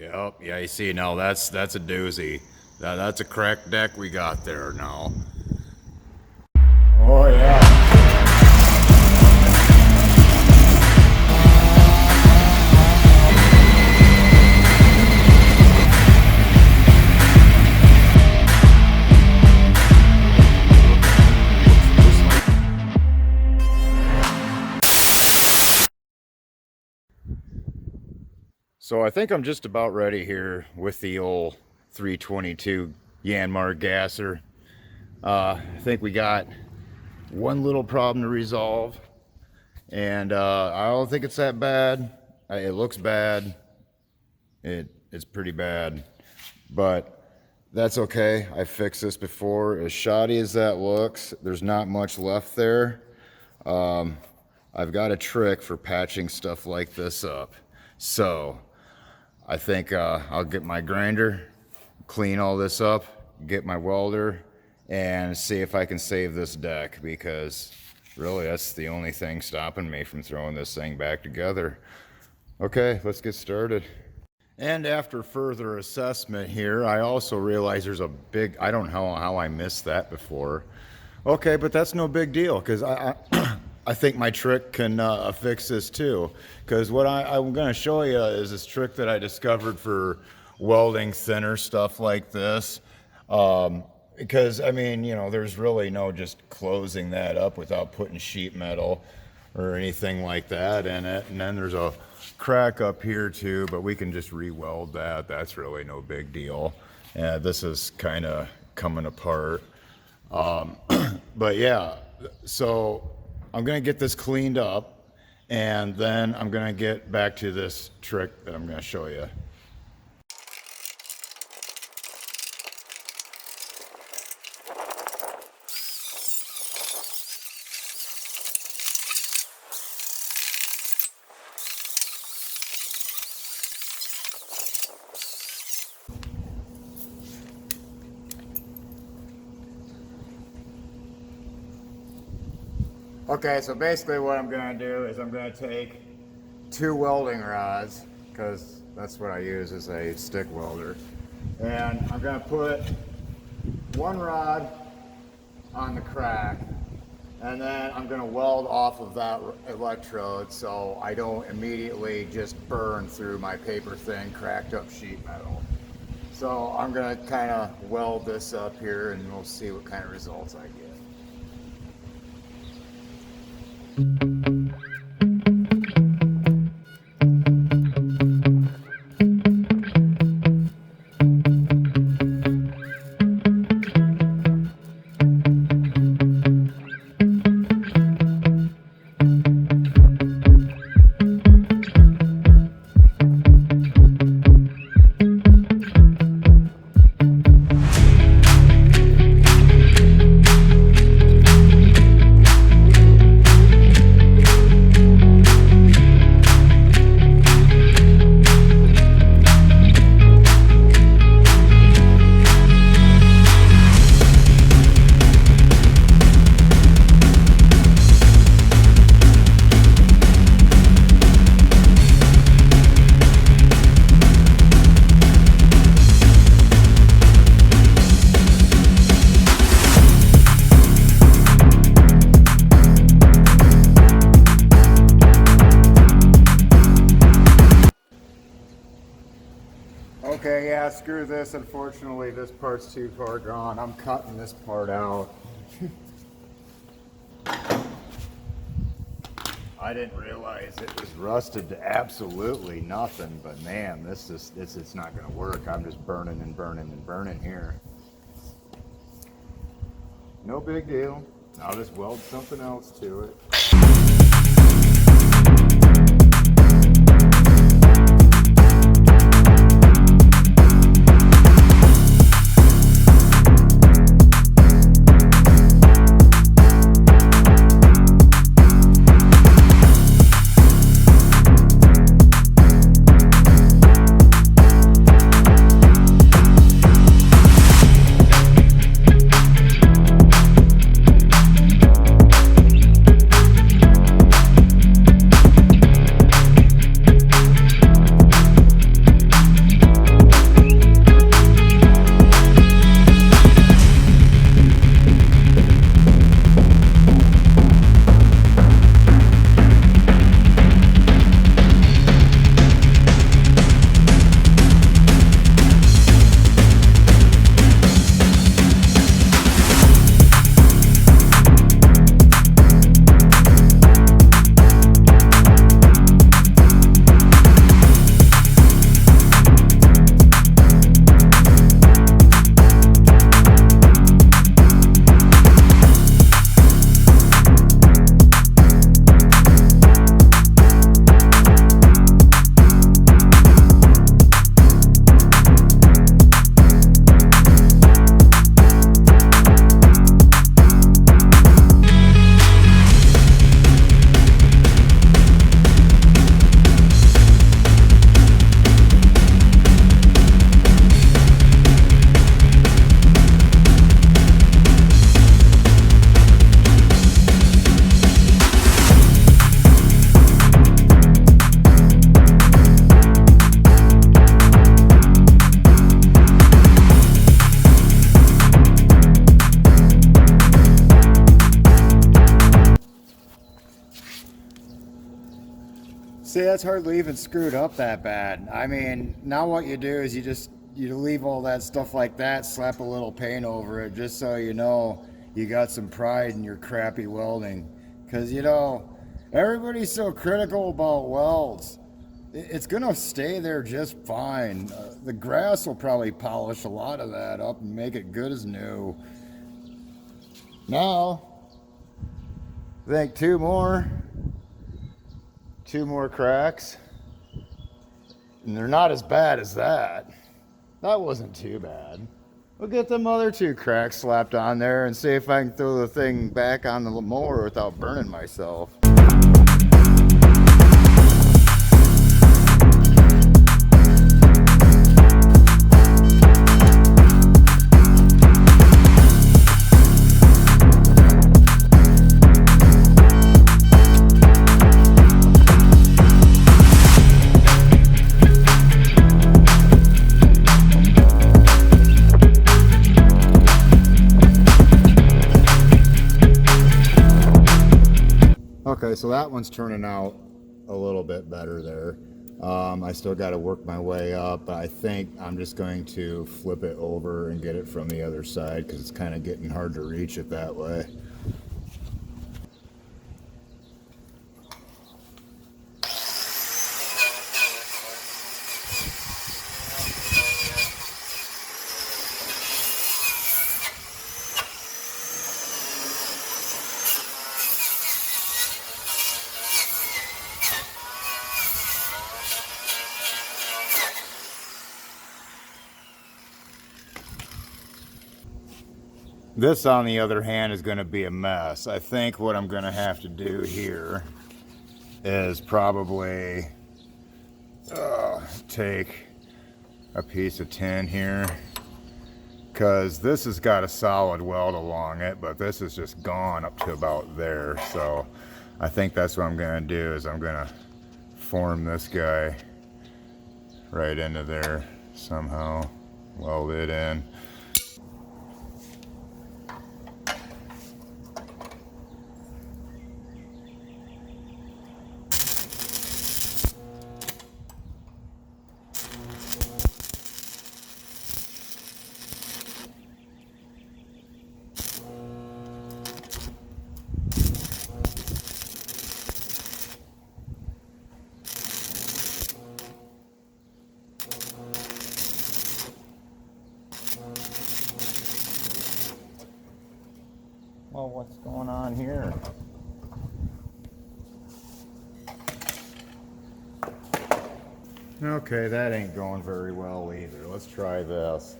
Yep. Yeah, you see now that's a doozy. That's a cracked deck we got there now. Oh yeah. So I think I'm just about ready here with the old 322 Yanmar gasser. I think we got one little problem to resolve, and I don't think it's that bad. It looks bad. It's pretty bad, but that's okay. I fixed this before. As shoddy as that looks, there's not much left there. I've got a trick for patching stuff like this up. So I think I'll get my grinder, clean all this up, get my welder, and see if I can save this deck, because really that's the only thing stopping me from throwing this thing back together. Okay, let's get started. And after further assessment here, I also realize there's a big, I don't know how I missed that before. Okay, but that's no big deal, because I think my trick can fix this too. Because what I'm going to show you is this trick that I discovered for welding thinner stuff like this. Because, I mean, you know, there's really no just closing that up without putting sheet metal or anything like that in it. And then there's a crack up here too, but we can just re-weld that. That's really no big deal. And this is kind of coming apart. But yeah, so I'm going to get this cleaned up, and then I'm going to get back to this trick that I'm going to show you. Okay, so basically what I'm going to do is I'm going to take 2 welding rods, because that's what I use as a stick welder, and I'm going to put 1 rod on the crack, and then I'm going to weld off of that electrode so I don't immediately just burn through my paper thin cracked up sheet metal. So I'm going to kind of weld this up here, and we'll see what kind of results I get. Okay, yeah, screw this. Unfortunately, this part's too far gone. I'm cutting this part out. I didn't realize it was rusted to absolutely nothing, but man, it's not going to work. I'm just burning and burning and burning here. No big deal. I'll just weld something else to it. that's hardly even screwed up that bad. I mean, now what you do is you leave all that stuff like that, slap a little paint over it, just so you know you got some pride in your crappy welding. Because, you know, everybody's so critical about welds. It's gonna stay there just fine. The grass will probably polish a lot of that up and make it good as new. Now, I think two more cracks, and they're not as bad as that. That wasn't too bad. We'll get them other two cracks slapped on there and see if I can throw the thing back on the mower without burning myself. Okay, so that one's turning out a little bit better there. I still got to work my way up, but I think I'm just going to flip it over and get it from the other side because it's kind of getting hard to reach it that way. This, on the other hand, is going to be a mess. I think what I'm going to have to do here is probably take a piece of tin here, because this has got a solid weld along it, but this is just gone up to about there. So I think that's what I'm going to do is I'm going to form this guy right into there somehow, weld it in. Well, what's going on here? Okay, that ain't going very well either. Let's try this.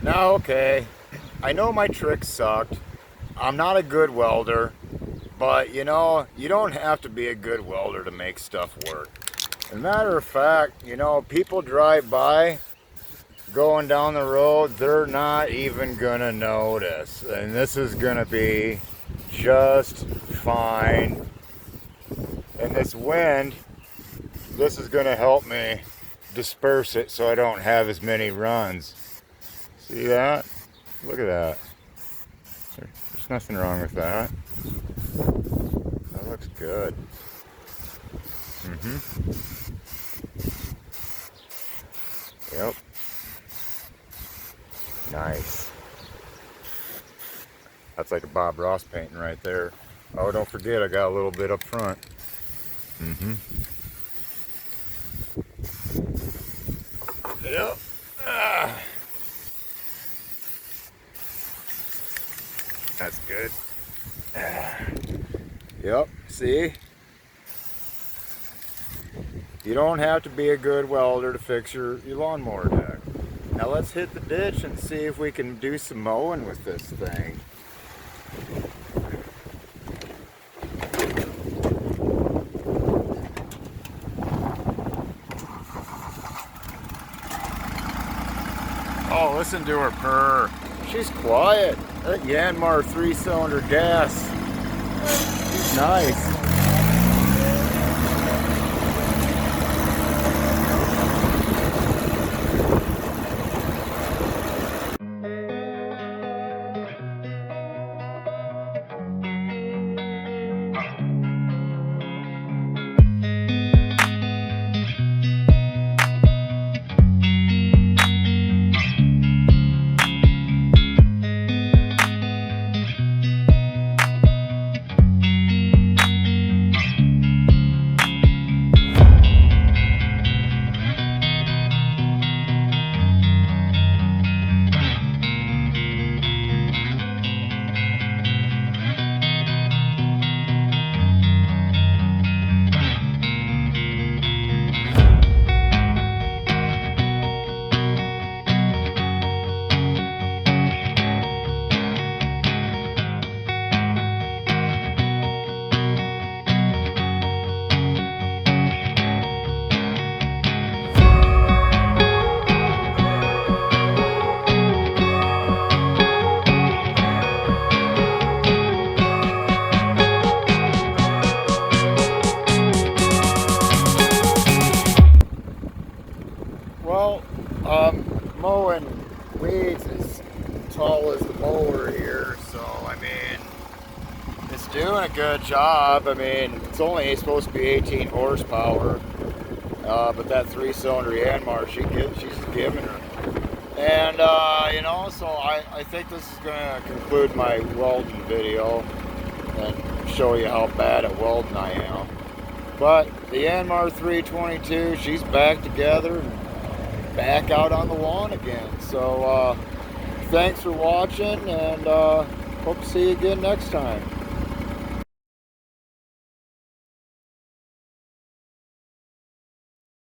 Now, okay, I know my tricks sucked. I'm not a good welder, but you know, you don't have to be a good welder to make stuff work. As a matter of fact, you know, people drive by going down the road, they're not even gonna notice. And this is gonna be just fine. And this wind this is gonna help me disperse it so I don't have as many runs. See that? Look at that. There's nothing wrong with that. That looks good. Yep. Nice. That's like a Bob Ross painting right there. Oh, don't forget, I got a little bit up front. Yep. That's good. Yep, see? You don't have to be a good welder to fix your lawnmower deck. Now let's hit the ditch and see if we can do some mowing with this thing. Oh, listen to her purr. She's quiet. That Yanmar 3-cylinder gas. She's nice. Well, mowing weeds as tall as the mower here, so I mean, it's doing a good job. I mean, it's only supposed to be 18 horsepower, but that 3-cylinder Yanmar, she's giving her. And, you know, so I think this is going to conclude my welding video and show you how bad at welding I am. But the Yanmar 322, she's back together and back out on the lawn again. So thanks for watching, and hope to see you again next time.